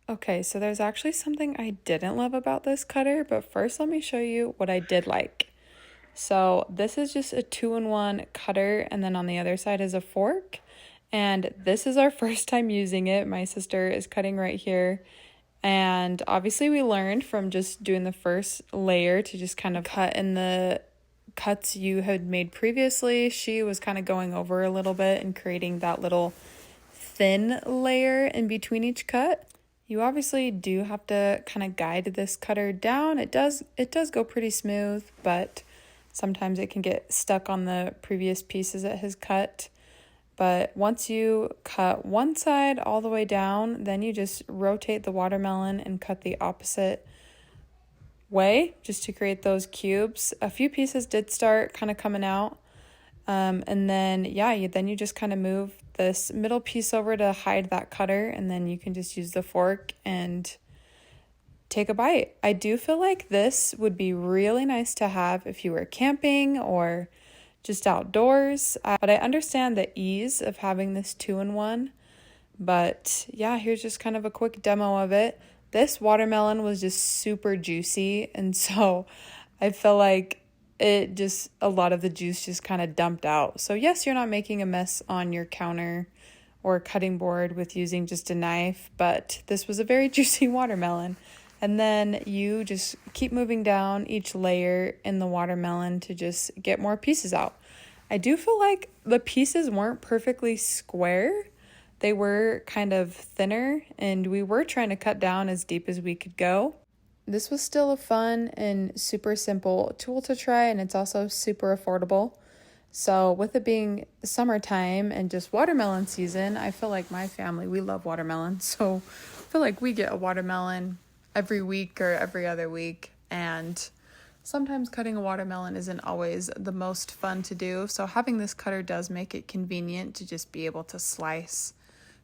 Okay, so there's actually something I didn't love about this cutter, but first let me show you what I did like. So this is just a 2-in-1 cutter, and then on the other side is a fork. And this is our first time using it. My sister is cutting right here. And obviously we learned from just doing the first layer to just kind of cut in the cuts you had made previously. She was kind of going over a little bit and creating that little thin layer in between each cut. You obviously do have to kind of guide this cutter down. It does go pretty smooth, but sometimes it can get stuck on the previous pieces it has cut. But once you cut one side all the way down, then you just rotate the watermelon and cut the opposite way just to create those cubes. A few pieces did start kind of coming out. And then, yeah, you just kind of move this middle piece over to hide that cutter, and then you can just use the fork and take a bite. I do feel like this would be really nice to have if you were camping or just outdoors, but I understand the ease of having this 2-in-1. But yeah, here's just kind of a quick demo of it. This watermelon was just super juicy, and so I feel like a lot of the juice just kind of dumped out. So yes, you're not making a mess on your counter or cutting board with using just a knife, but this was a very juicy watermelon. And then you just keep moving down each layer in the watermelon to just get more pieces out. I do feel like the pieces weren't perfectly square. They were kind of thinner, and we were trying to cut down as deep as we could go. This was still a fun and super simple tool to try, and it's also super affordable. So with it being summertime and just watermelon season, I feel like my family, we love watermelon. So I feel like we get a watermelon every week or every other week. And sometimes cutting a watermelon isn't always the most fun to do. So having this cutter does make it convenient to just be able to slice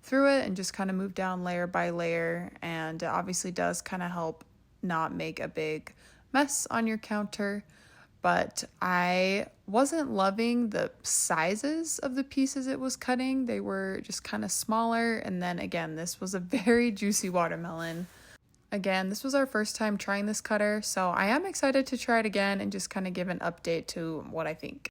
through it and just kind of move down layer by layer. And it obviously does kind of help not make a big mess on your counter. But I wasn't loving the sizes of the pieces it was cutting. They were just kind of smaller. And then again, this was a very juicy watermelon. Again, this was our first time trying this cutter, so I am excited to try it again and just kind of give an update to what I think.